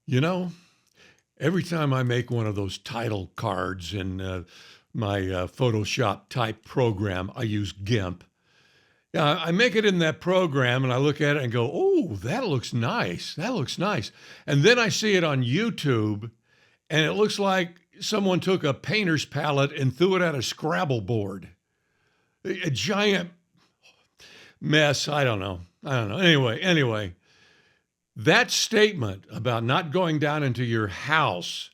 You know, every time I make one of those title cards in my Photoshop type program, I use GIMP. Yeah, I make it in that program and I look at it and go, oh, that looks nice. That looks nice. And then I see it on YouTube and it looks like someone took a painter's palette and threw it at a Scrabble board. A giant mess. I don't know. Anyway, that statement about not going down into your house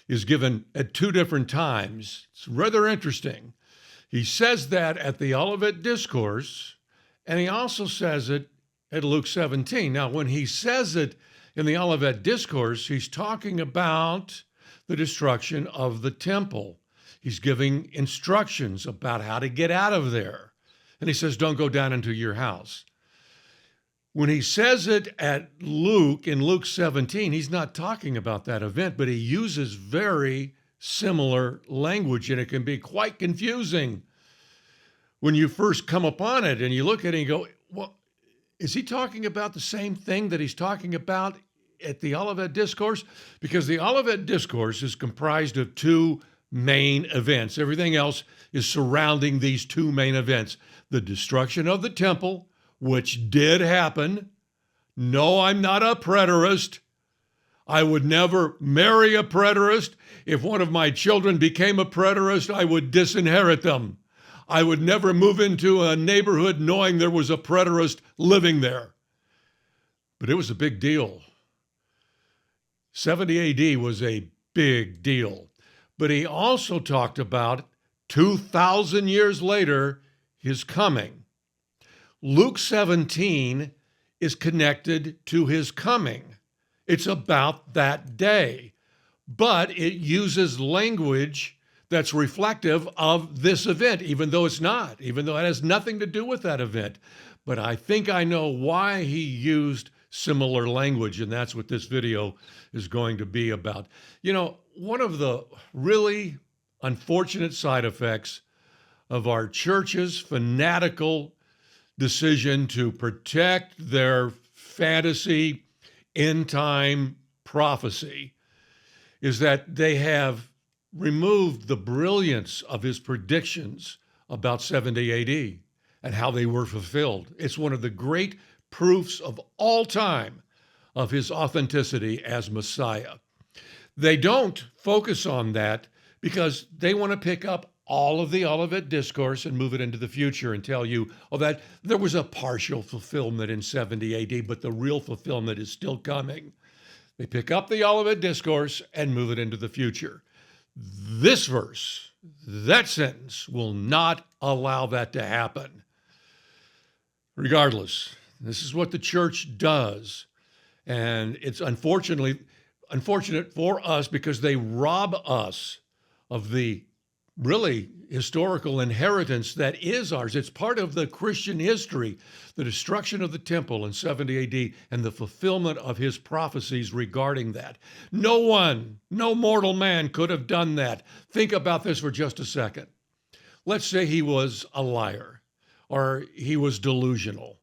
is given at two different times. It's rather interesting. He says that at the Olivet discourse, and he also says it at Luke 17. Now, when he says it in the Olivet discourse, he's talking about the destruction of the temple. He's giving instructions about how to get out of there. And he says, don't go down into your house. When he says it at Luke, in Luke 17, he's not talking about that event, but he uses very similar language, and it can be quite confusing when you first come upon it and you look at it and you go, well, is he talking about the same thing that he's talking about at the Olivet Discourse? Because the Olivet Discourse is comprised of two main events. Everything else is surrounding these two main events: the destruction of the temple, which did happen. No, I'm not a preterist. I would never marry a preterist. If one of my children became a preterist, I would disinherit them. I would never move into a neighborhood knowing there was a preterist living there. But it was a big deal. 70 AD was a big deal. But he also talked about 2,000 years later, his coming. Luke 17 is connected to his coming. It's about that day, but it uses language that's reflective of this event, even though it's not, even though it has nothing to do with that event. But I think I know why he used similar language, and that's what this video is going to be about. You know, one of the really unfortunate side effects of our church's fanatical decision to protect their fantasy end time prophecy is that they have removed the brilliance of his predictions about 70 AD and how they were fulfilled. It's one of the great proofs of all time of his authenticity as Messiah. They don't focus on that because they want to pick up all of the Olivet discourse and move it into the future and tell you, oh, that there was a partial fulfillment in 70 AD, but the real fulfillment is still coming. They pick up the Olivet discourse and move it into the future. This verse, that sentence, will not allow that to happen. Regardless, this is what the church does. And it's unfortunate for us because they rob us of the really historical inheritance that is ours. It's part of the Christian history, the destruction of the temple in 70 AD and the fulfillment of his prophecies regarding that. No mortal man could have done that. Think about this for just a second. Let's say he was a liar or he was delusional.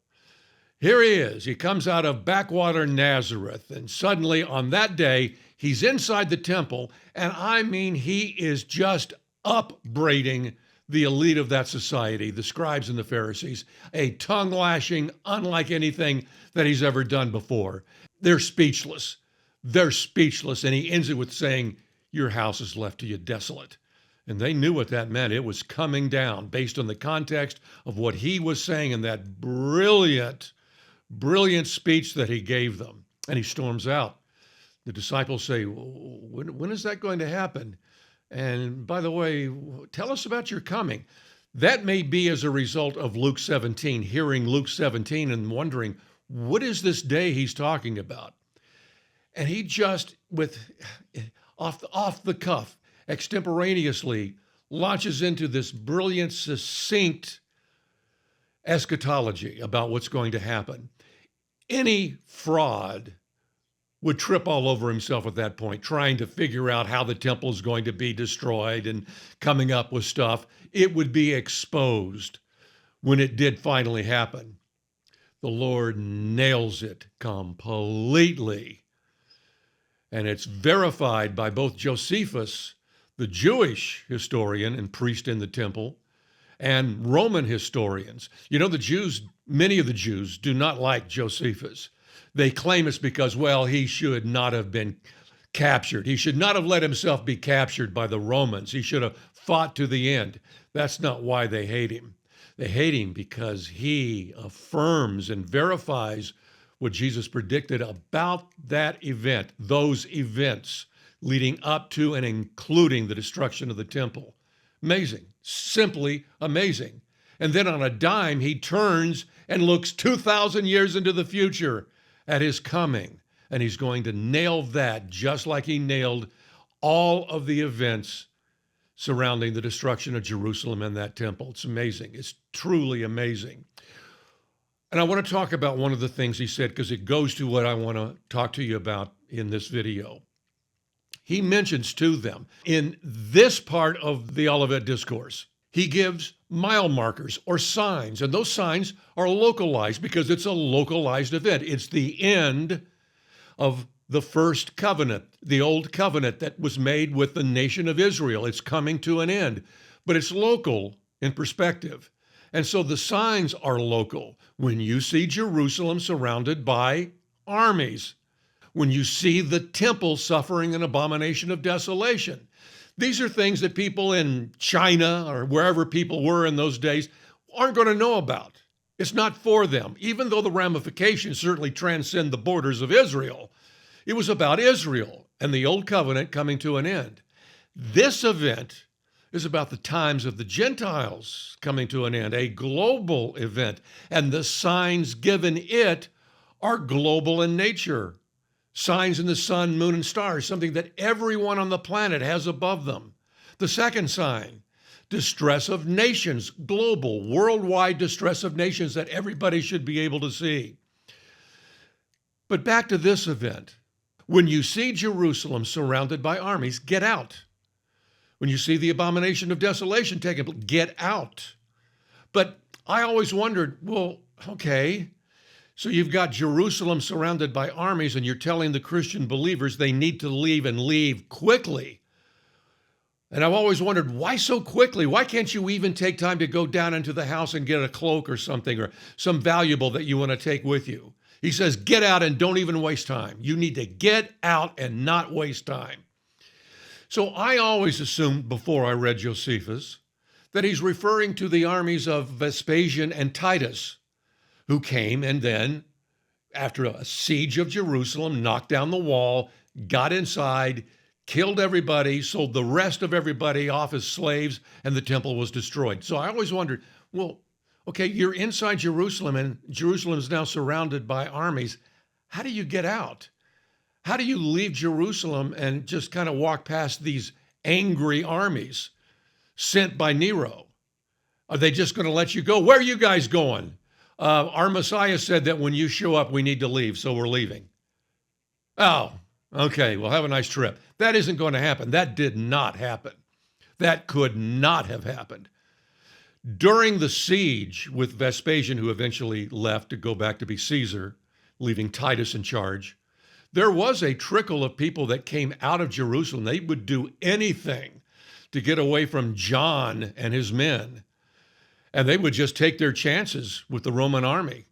Here he is. He comes out of backwater Nazareth, and suddenly on that day, he's inside the temple, and I mean, he is just upbraiding the elite of that society, the scribes and the Pharisees, a tongue lashing unlike anything that he's ever done before. They're speechless. They're speechless. And he ends it with saying, your house is left to you desolate. And they knew what that meant. It was coming down based on the context of what he was saying in that brilliant speech that he gave them. And he storms out. The disciples say, when is that going to happen? And by the way, tell us about your coming. That may be as a result of Luke 17, hearing Luke 17 and wondering, what is this day he's talking about? And he just, with off the cuff, extemporaneously launches into this brilliant, succinct eschatology about what's going to happen. Any fraud would trip all over himself at that point, trying to figure out how the temple is going to be destroyed and coming up with stuff. It would be exposed when it did finally happen. The Lord nails it completely. And it's verified by both Josephus, the Jewish historian and priest in the temple, and Roman historians. You know, the Jews, many of the Jews do not like Josephus. They claim it's because, well, he should not have been captured. He should not have let himself be captured by the Romans. He should have fought to the end. That's not why they hate him. They hate him because he affirms and verifies what Jesus predicted about that event, those events leading up to and including the destruction of the temple. Amazing, simply amazing. And then on a dime, he turns and looks 2,000 years into the future at his coming. And he's going to nail that just like he nailed all of the events surrounding the destruction of Jerusalem and that temple. It's amazing. It's truly amazing. And I want to talk about one of the things he said because it goes to what I want to talk to you about in this video. He mentions to them in this part of the Olivet discourse, he gives mile markers or signs, and those signs are localized because it's a localized event. It's the end of the first covenant, the old covenant that was made with the nation of Israel. It's coming to an end, but it's local in perspective. And so the signs are local. When you see Jerusalem surrounded by armies, when you see the temple suffering an abomination of desolation, these are things that people in China or wherever people were in those days aren't going to know about. It's not for them, even though the ramifications certainly transcend the borders of Israel. It was about Israel and the old covenant coming to an end. This event is about the times of the Gentiles coming to an end, a global event, and the signs given it are global in nature. Signs in the sun, moon, and stars, something that everyone on the planet has above them. The second sign, distress of nations, global, worldwide distress of nations that everybody should be able to see. But back to this event. When you see Jerusalem surrounded by armies, get out. When you see the abomination of desolation taking place, get out. But I always wondered, well, okay, so you've got Jerusalem surrounded by armies and you're telling the Christian believers they need to leave and leave quickly. And I've always wondered, why so quickly? Why can't you even take time to go down into the house and get a cloak or something or some valuable that you want to take with you? He says, get out and don't even waste time. You need to get out and not waste time. So I always assumed before I read Josephus that he's referring to the armies of Vespasian and Titus, who came and then, after a siege of Jerusalem, knocked down the wall, got inside, killed everybody, sold the rest of everybody off as slaves, and the temple was destroyed. So I always wondered, well, okay, you're inside Jerusalem, and Jerusalem is now surrounded by armies. How do you get out? How do you leave Jerusalem and just kind of walk past these angry armies sent by Nero? Are they just going to let you go? Where are you guys going? Our Messiah said that when you show up, we need to leave, so we're leaving. Oh, okay, well, have a nice trip. That isn't going to happen. That did not happen. That could not have happened. During the siege with Vespasian, who eventually left to go back to be Caesar, leaving Titus in charge, there was a trickle of people that came out of Jerusalem. They would do anything to get away from John and his men. And they would just take their chances with the Roman army.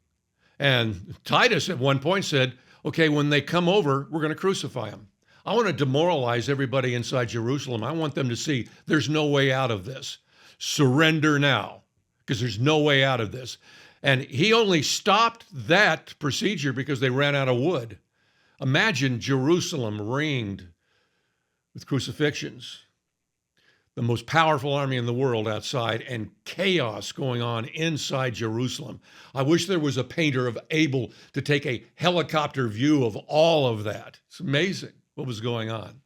And Titus at one point said, okay, when they come over, we're going to crucify them. I want to demoralize everybody inside Jerusalem. I want them to see there's no way out of this. Surrender now, because there's no way out of this. And he only stopped that procedure because they ran out of wood. Imagine Jerusalem ringed with crucifixions, the most powerful army in the world outside, and chaos going on inside Jerusalem. I wish there was a painter able to take a helicopter view of all of that. It's amazing what was going on.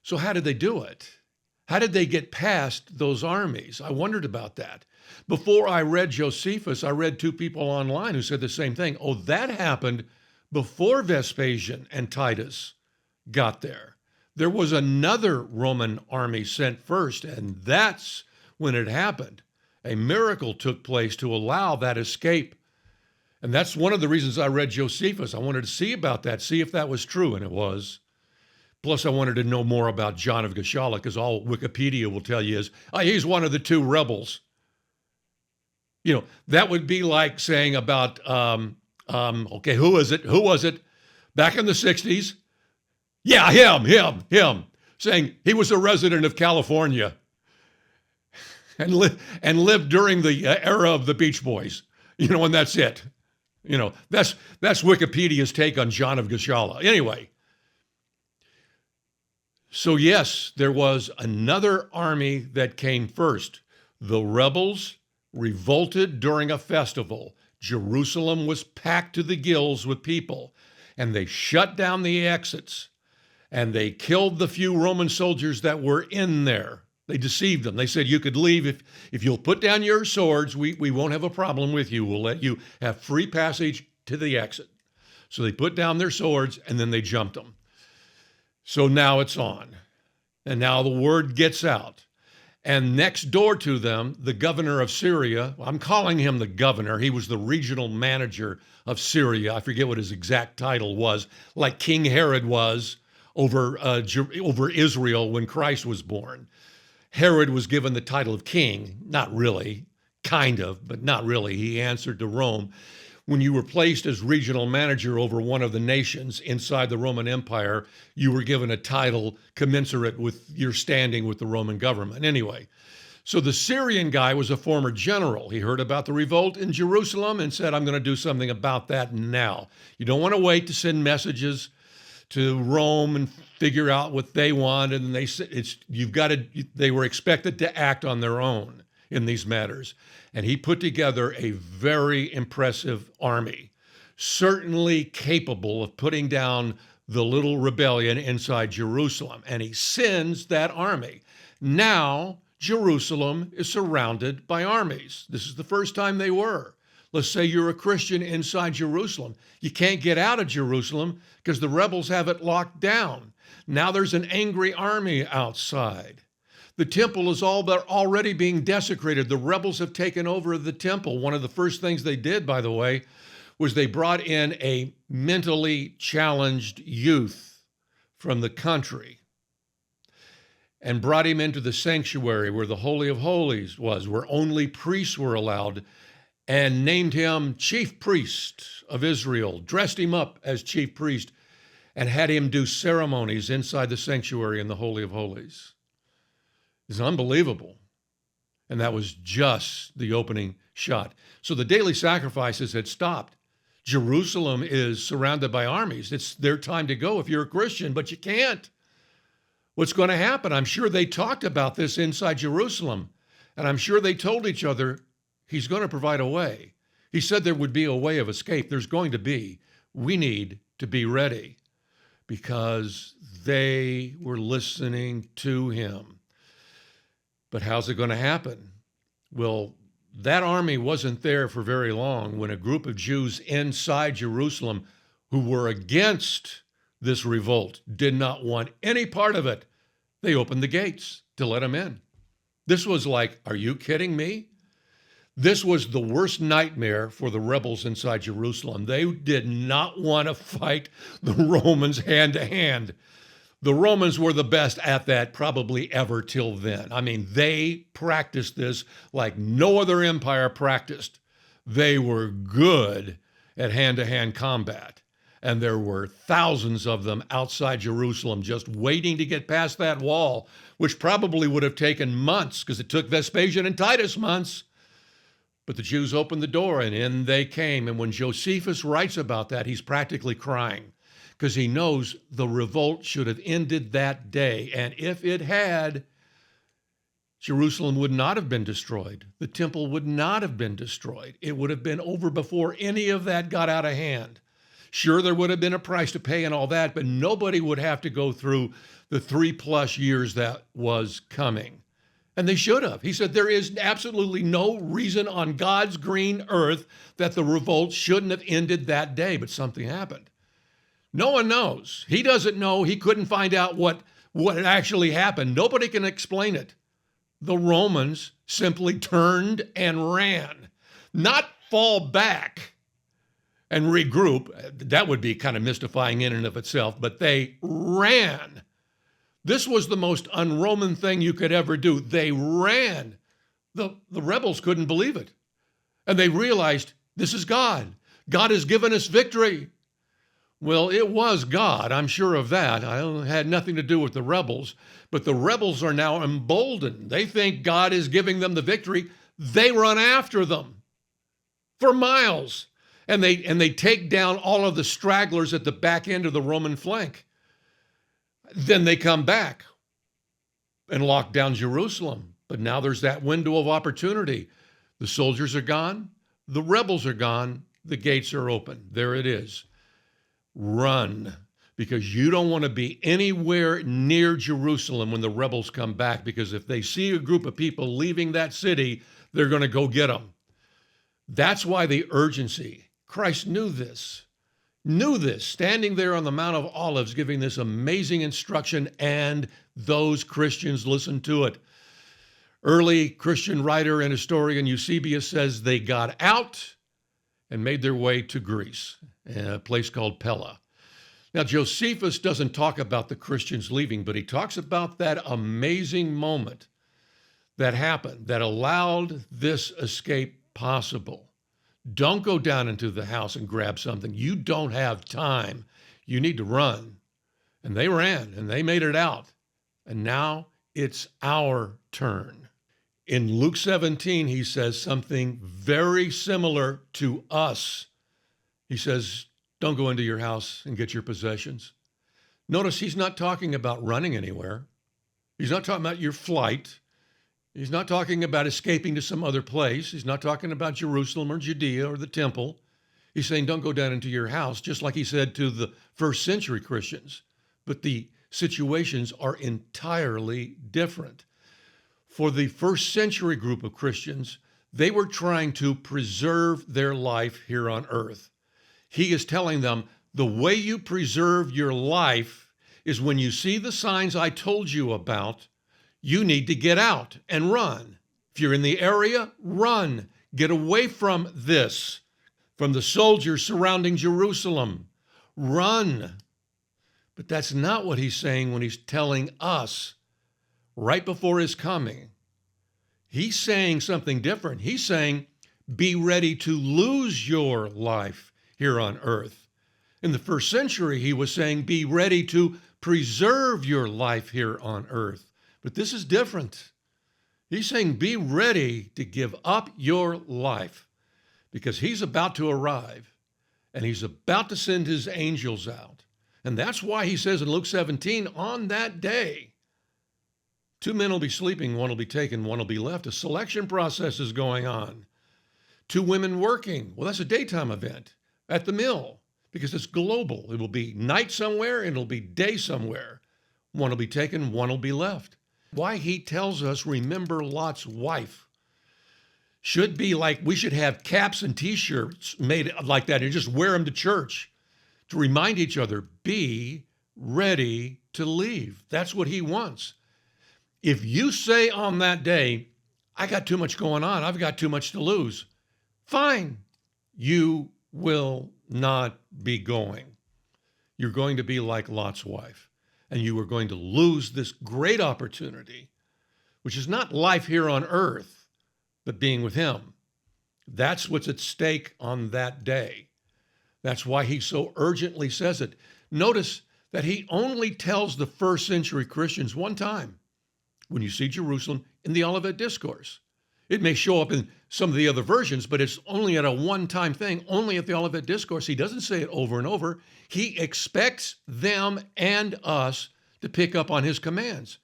So how did they do it? How did they get past those armies? I wondered about that. Before I read Josephus, I read two people online who said the same thing. Oh, that happened before Vespasian and Titus got there. There was another Roman army sent first, and that's when it happened. A miracle took place to allow that escape. And that's one of the reasons I read Josephus. I wanted to see about that, see if that was true, and it was. Plus, I wanted to know more about John of Gauchala because all Wikipedia will tell you is he's one of the two rebels. That would be like saying about, okay, who was it? Who was it back in the 60s? Yeah, him, saying he was a resident of California and lived during the era of the Beach Boys, and that's it. That's Wikipedia's take on John of Gauchala. Anyway, so yes, there was another army that came first. The rebels revolted during a festival. Jerusalem was packed to the gills with people, and they shut down the exits, and they killed the few Roman soldiers that were in there. They deceived them. They said, you could leave if you'll put down your swords, we won't have a problem with you. We'll let you have free passage to the exit. So they put down their swords, and then they jumped them. So now it's on. And now the word gets out. And next door to them, the governor of Syria, I'm calling him the governor. He was the regional manager of Syria. I forget what his exact title was, like King Herod was over Israel when Christ was born. Herod was given the title of king. Not really, kind of, but not really. He answered to Rome. When you were placed as regional manager over one of the nations inside the Roman Empire, you were given a title commensurate with your standing with the Roman government. Anyway, so the Syrian guy was a former general. He heard about the revolt in Jerusalem and said, I'm going to do something about that now. You don't want to wait to send messages to Rome and figure out what they want. And they were expected to act on their own in these matters. And he put together a very impressive army, certainly capable of putting down the little rebellion inside Jerusalem. And he sends that army. Now, Jerusalem is surrounded by armies. This is the first time they were. Let's say you're a Christian inside Jerusalem. You can't get out of Jerusalem because the rebels have it locked down. Now there's an angry army outside. The temple is already being desecrated. The rebels have taken over the temple. One of the first things they did, by the way, was they brought in a mentally challenged youth from the country and brought him into the sanctuary where the Holy of Holies was, where only priests were allowed, and named him chief priest of Israel, dressed him up as chief priest, and had him do ceremonies inside the sanctuary in the Holy of Holies. It's unbelievable. And that was just the opening shot. So the daily sacrifices had stopped. Jerusalem is surrounded by armies. It's their time to go if you're a Christian, but you can't. What's going to happen? I'm sure they talked about this inside Jerusalem, and I'm sure they told each other, he's going to provide a way. He said there would be a way of escape. There's going to be. We need to be ready because they were listening to him. But how's it going to happen? Well, that army wasn't there for very long when a group of Jews inside Jerusalem who were against this revolt did not want any part of it. They opened the gates to let them in. This was like, are you kidding me? This was the worst nightmare for the rebels inside Jerusalem. They did not want to fight the Romans hand to hand. The Romans were the best at that probably ever till then. I mean, they practiced this like no other empire practiced. They were good at hand-to-hand combat. And there were thousands of them outside Jerusalem just waiting to get past that wall, which probably would have taken months because it took Vespasian and Titus months. But the Jews opened the door and in they came. And when Josephus writes about that, he's practically crying, because he knows the revolt should have ended that day. And if it had, Jerusalem would not have been destroyed. The temple would not have been destroyed. It would have been over before any of that got out of hand. Sure, there would have been a price to pay and all that, but nobody would have to go through the 3+ years that was coming. And they should have. He said there is absolutely no reason on God's green earth that the revolt shouldn't have ended that day, but something happened. No one knows. He doesn't know. He couldn't find out what actually happened. Nobody can explain it. The Romans simply turned and ran, not fall back and regroup. That would be kind of mystifying in and of itself, but they ran This was the most un-Roman thing you could ever do. They ran. The rebels couldn't believe it. And they realized, this is God. God has given us victory. Well, it was God, I'm sure of that. It had nothing to do with the rebels. But the rebels are now emboldened. They think God is giving them the victory. They run after them for miles. And they take down all of the stragglers at the back end of the Roman flank. Then they come back and lock down Jerusalem. But now there's that window of opportunity. The soldiers are gone. The rebels are gone. The gates are open. There it is. Run, because you don't want to be anywhere near Jerusalem when the rebels come back, because if they see a group of people leaving that city, they're going to go get them. That's why the urgency. Christ knew this, standing there on the Mount of Olives, giving this amazing instruction, and those Christians listened to it. Early Christian writer and historian Eusebius says they got out and made their way to Greece, a place called Pella. Now, Josephus doesn't talk about the Christians leaving, but he talks about that amazing moment that happened that allowed this escape possible. Don't go down into the house and grab something. You don't have time. You need to run. And they ran, and they made it out. And now it's our turn. In Luke 17, he says something very similar to us. He says, don't go into your house and get your possessions. Notice he's not talking about running anywhere. He's not talking about your flight. He's not talking about escaping to some other place. He's not talking about Jerusalem or Judea or the temple. He's saying, don't go down into your house, just like he said to the first century Christians. But the situations are entirely different. For the first century group of Christians, they were trying to preserve their life here on earth. He is telling them, the way you preserve your life is when you see the signs I told you about, you need to get out and run. If you're in the area, run. Get away from this, from the soldiers surrounding Jerusalem. Run. But that's not what he's saying when he's telling us right before his coming. He's saying something different. He's saying, be ready to lose your life here on earth. In the first century, he was saying, be ready to preserve your life here on earth. But this is different. He's saying, be ready to give up your life, because he's about to arrive and he's about to send his angels out. And that's why he says in Luke 17, on that day, 2 men will be sleeping, one will be taken, one will be left. A selection process is going on. 2 women working. Well, that's a daytime event at the mill, because it's global. It will be night somewhere and it'll be day somewhere. One will be taken, one will be left. Why he tells us, remember Lot's wife. Should be like, we should have caps and t-shirts made like that and just wear them to church to remind each other, be ready to leave. That's what he wants. If you say on that day, I got too much going on, I've got too much to lose, fine, you will not be going. You're going to be like Lot's wife, and you are going to lose this great opportunity, which is not life here on earth, but being with him. That's what's at stake on that day. That's why he so urgently says it. Notice that he only tells the first century Christians one time, when you see Jerusalem, in the Olivet discourse. It may show up in some of the other versions, but it's only at a one-time thing, only at the Olivet discourse. He doesn't say it over and over. He expects them and us to pick up on his commands.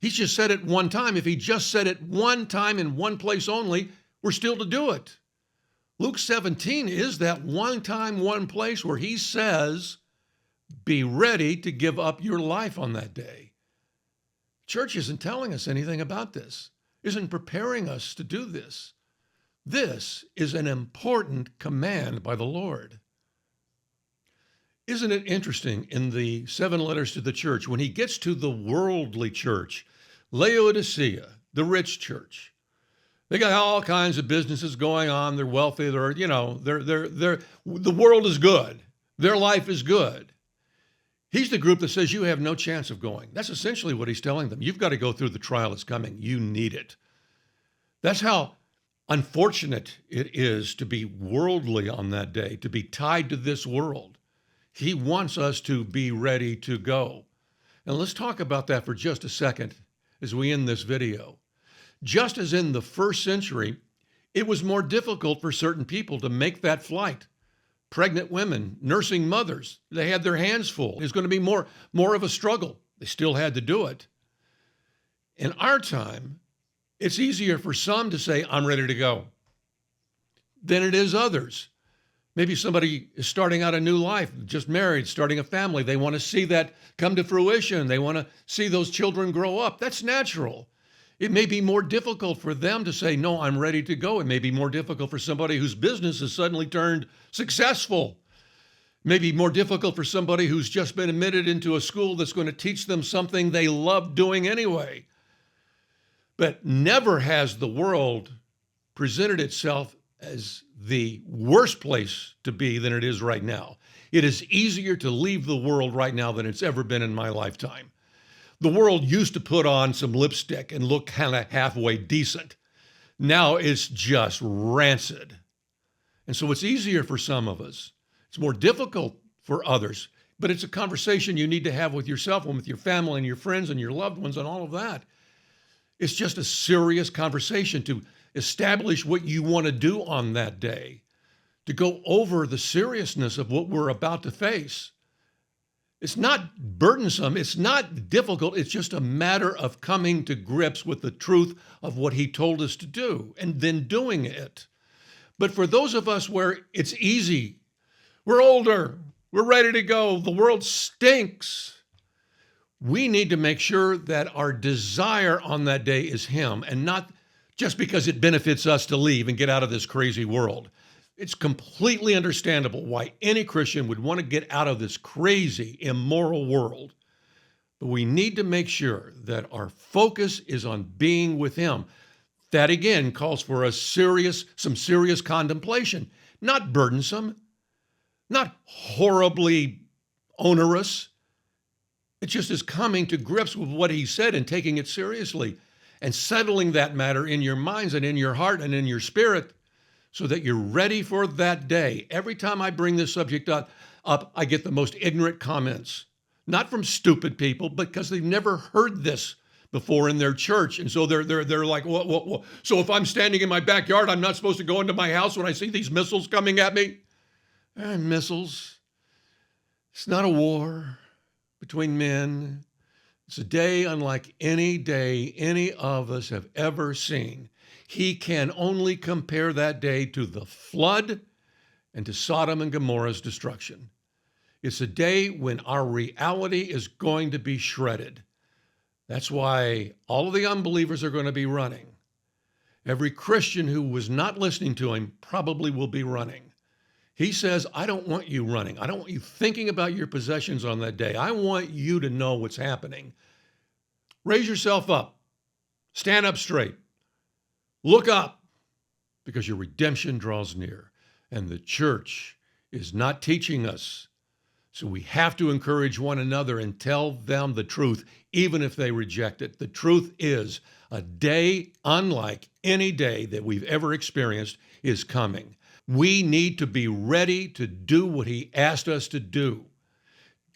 He's just said it one time. If he just said it one time in one place only, we're still to do it. Luke 17 is that one time, one place where he says, be ready to give up your life on that day. Church isn't telling us anything about this, isn't preparing us to do this. This is an important command by the Lord. Isn't it interesting in the 7 letters to the church, when he gets to the worldly church, Laodicea, the rich church, they got all kinds of businesses going on. They're wealthy. The world is good. Their life is good. He's the group that says you have no chance of going. That's essentially what he's telling them. You've got to go through the trial that's coming. You need it. That's how unfortunate it is to be worldly on that day, to be tied to this world. He wants us to be ready to go. Now let's talk about that for just a second as we end this video. Just as in the first century, it was more difficult for certain people to make that flight. Pregnant women, nursing mothers, they had their hands full. It was going to be more of a struggle. They still had to do it. In our time, it's easier for some to say, I'm ready to go, than it is others. Maybe somebody is starting out a new life, just married, starting a family. They want to see that come to fruition. They want to see those children grow up. That's natural. It may be more difficult for them to say, no, I'm ready to go. It may be more difficult for somebody whose business has suddenly turned successful. It may be more difficult for somebody who's just been admitted into a school that's going to teach them something they love doing anyway. But never has the world presented itself as the worst place to be than it is right now. It is easier to leave the world right now than it's ever been in my lifetime. The world used to put on some lipstick and look kind of halfway decent. Now it's just rancid. And so it's easier for some of us. It's more difficult for others, but it's a conversation you need to have with yourself and with your family and your friends and your loved ones and all of that. It's just a serious conversation to establish what you want to do on that day, to go over the seriousness of what we're about to face. It's not burdensome. It's not difficult. It's just a matter of coming to grips with the truth of what he told us to do and then doing it. But for those of us where it's easy, we're older, we're ready to go, the world stinks, we need to make sure that our desire on that day is him and not just because it benefits us to leave and get out of this crazy world. It's completely understandable why any Christian would want to get out of this crazy, immoral world. But we need to make sure that our focus is on being with him. That again calls for some serious contemplation, not burdensome, not horribly onerous. It just is coming to grips with what he said and taking it seriously and settling that matter in your minds and in your heart and in your spirit so that you're ready for that day. Every time I bring this subject up, I get the most ignorant comments, not from stupid people, but because they've never heard this before in their church. And so they're like, what? So if I'm standing in my backyard, I'm not supposed to go into my house when I see these missiles coming at me? Missiles. It's not a war between men. It's a day unlike any day any of us have ever seen. He can only compare that day to the flood and to Sodom and Gomorrah's destruction. It's a day when our reality is going to be shredded. That's why all of the unbelievers are going to be running. Every Christian who was not listening to him probably will be running. He says, I don't want you running. I don't want you thinking about your possessions on that day. I want you to know what's happening. Raise yourself up. Stand up straight. Look up, because your redemption draws near. And the church is not teaching us. So we have to encourage one another and tell them the truth, even if they reject it. The truth is a day unlike any day that we've ever experienced is coming. We need to be ready to do what he asked us to do.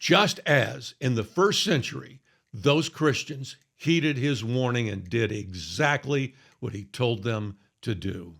Just as in the first century, those Christians heeded his warning and did exactly what he told them to do.